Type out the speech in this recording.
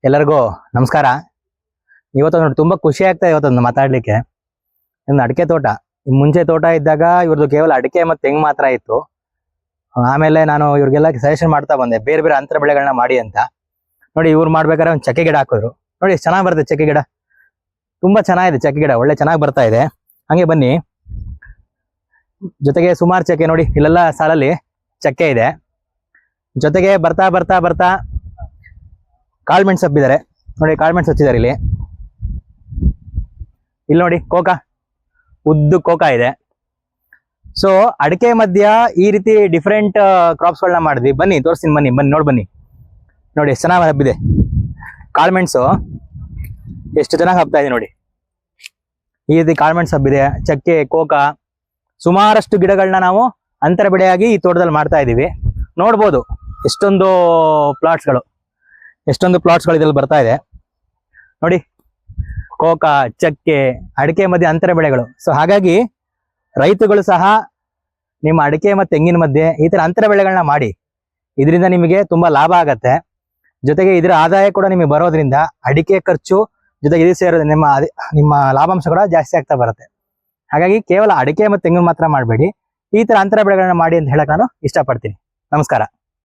ಎಲ್ಲರಿಗೂ ನಮಸ್ಕಾರ. ಇವತ್ತು ನೋಡಿ ತುಂಬಾ ಖುಷಿ ಆಗ್ತಾ ಇವತ್ತೊಂದು ಮಾತಾಡ್ಲಿಕ್ಕೆ. ಇನ್ನು ಅಡಿಕೆ ತೋಟ, ಮುಂಚೆ ತೋಟ ಇದ್ದಾಗ ಇವ್ರದ್ದು ಕೇವಲ ಅಡಿಕೆ ಮತ್ತೆ ತೆಂಗು ಮಾತ್ರ ಇತ್ತು. ಆಮೇಲೆ ನಾನು ಇವ್ರಿಗೆಲ್ಲ ಸಜೆಷನ್ ಮಾಡ್ತಾ ಬಂದೆ ಬೇರೆ ಬೇರೆ ಅಂತರ ಬೆಳೆಗಳನ್ನ ಮಾಡಿ ಅಂತ. ನೋಡಿ ಇವ್ರು ಮಾಡ್ಬೇಕಾದ್ರೆ ಒಂದು ಚಕ್ಕೆ ಗಿಡ ಹಾಕಿದ್ರು. ನೋಡಿ ಎಷ್ಟು ಚೆನ್ನಾಗಿ ಬರುತ್ತೆ ಚಕ್ಕೆ ಗಿಡ, ತುಂಬಾ ಚೆನ್ನಾಗಿದೆ ಚಕ್ಕೆ ಗಿಡ, ಒಳ್ಳೆ ಚೆನ್ನಾಗಿ ಬರ್ತಾ ಇದೆ. ಹಂಗೆ ಬನ್ನಿ, ಜೊತೆಗೆ ಸುಮಾರು ಚಕ್ಕೆ ನೋಡಿ ಇಲ್ಲೆಲ್ಲ ಸಾಲಲ್ಲಿ ಚಕ್ಕೆ ಇದೆ. ಜೊತೆಗೆ ಬರ್ತಾ ಬರ್ತಾ ಬರ್ತಾ ಕಾಳ್ಮೆಣ್ಸು ಹಬ್ಬಿದ್ದಾರೆ. ನೋಡಿ ಕಾಳ್ಮೆಣ್ಸು ಹಚ್ಚಿದ್ದಾರೆ ಇಲ್ಲಿ ನೋಡಿ ಕೋಕಾ, ಉದ್ದು ಕೋಕಾ ಇದೆ. ಸೊ ಅಡಿಕೆ ಮಧ್ಯ ಈ ರೀತಿ ಡಿಫ್ರೆಂಟ್ ಕ್ರಾಪ್ಸ್ಗಳನ್ನ ಮಾಡಿದ್ವಿ. ಬನ್ನಿ ತೋರಿಸ್ತೀನಿ, ಬನ್ನಿ ಬನ್ನಿ ನೋಡಿ ಎಷ್ಟು ಚೆನ್ನಾಗಿ ಹಬ್ಬಿದೆ ಕಾಳ್ಮೆಣ್ಸು, ಎಷ್ಟು ಚೆನ್ನಾಗಿ ಹಬ್ತಾ ಇದೆ ನೋಡಿ. ಈ ರೀತಿ ಕಾಳ್ಮೆಣ್ಸು ಹಬ್ಬಿದೆ, ಚಕ್ಕೆ, ಕೋಕಾ, ಸುಮಾರಷ್ಟು ಗಿಡಗಳನ್ನ ನಾವು ಅಂತರ ಬೆಳೆಯಾಗಿ ಈ ತೋಟದಲ್ಲಿ ಮಾಡ್ತಾ ಇದೀವಿ. ನೋಡ್ಬೋದು ಎಷ್ಟೊಂದು ಪ್ಲಾಟ್ಸ್ಗಳು ಇದ್ರಲ್ಲಿ ಬರ್ತಾ ಇದೆ ನೋಡಿ. ಕೋಕಾ, ಚಕ್ಕೆ, ಅಡಿಕೆ ಮಧ್ಯೆ ಅಂತರ ಬೆಳೆಗಳು. ಸೊ ಹಾಗಾಗಿ ರೈತಗಳು ಸಹ ನಿಮ್ಮ ಅಡಿಕೆ ಮತ್ತು ತೆಂಗಿನ ಮಧ್ಯೆ ಈ ತರ ಅಂತರ ಬೆಳೆಗಳನ್ನ ಮಾಡಿ. ಇದರಿಂದ ನಿಮಗೆ ತುಂಬಾ ಲಾಭ ಆಗತ್ತೆ. ಜೊತೆಗೆ ಇದರ ಆದಾಯ ಕೂಡ ನಿಮಗೆ ಬರೋದ್ರಿಂದ ಅಡಿಕೆ ಖರ್ಚು ಜೊತೆಗೆ ಇದು ಸೇರೋದು ನಿಮ್ಮ ಲಾಭಾಂಶ ಕೂಡ ಜಾಸ್ತಿ ಆಗ್ತಾ ಬರುತ್ತೆ. ಹಾಗಾಗಿ ಕೇವಲ ಅಡಿಕೆ ಮತ್ತು ತೆಂಗಿನ ಮಾತ್ರ ಮಾಡಬೇಡಿ, ಈ ತರ ಅಂತರ ಬೆಳೆಗಳನ್ನ ಮಾಡಿ ಅಂತ ಹೇಳಕ್ ನಾನು ಇಷ್ಟಪಡ್ತೀನಿ. ನಮಸ್ಕಾರ.